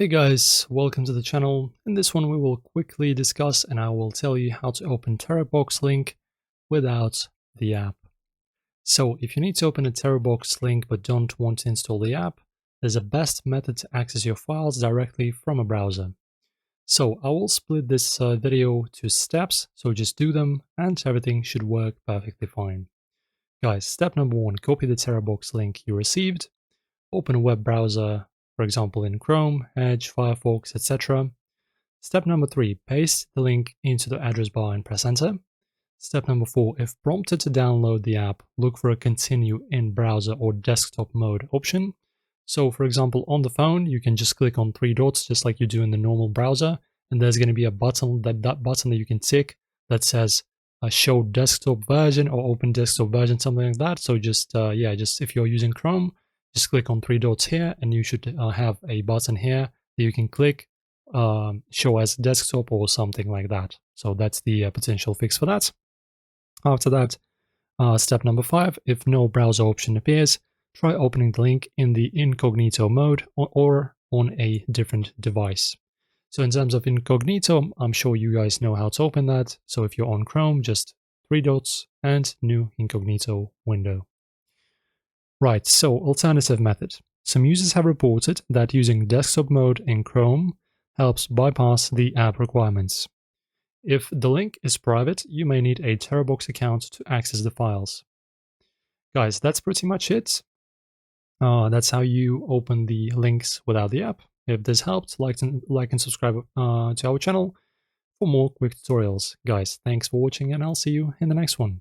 Hey guys, welcome to the channel. In this one we will quickly discuss and I will tell you how to open Terabox link without the app. So if you need to open a Terabox link but don't want to install the app, there's a best method to access your files directly from a browser. So I will split this video to steps, so just do them and everything should work perfectly fine. Guys, step number 1, copy the Terabox link you received, open a web browser, for example in Chrome, Edge, Firefox, etc. Step number 3, paste the link into the address bar and press enter. Step number 4, if prompted to download the app, look for a continue in browser or desktop mode option. So for example, on the phone, you can just click on 3 dots just like you do in the normal browser, and there's going to be a button, that button that you can tick that says show desktop version or open desktop version, something like that. So just if you're using Chrome, just click on 3 dots here and you should have a button here that you can click, show as desktop or something like that. So that's the potential fix for that. After that, step number 5, if no browser option appears, try opening the link in the incognito mode or on a different device. So in terms of incognito, I'm sure you guys know how to open that. So if you're on Chrome, just 3 dots and new incognito window. Right, so alternative method. Some users have reported that using desktop mode in Chrome helps bypass the app requirements. If the link is private, you may need a Terabox account to access the files. Guys, that's pretty much it. That's how you open the links without the app. If this helped, like and subscribe to our channel for more quick tutorials. Guys, thanks for watching and I'll see you in the next one.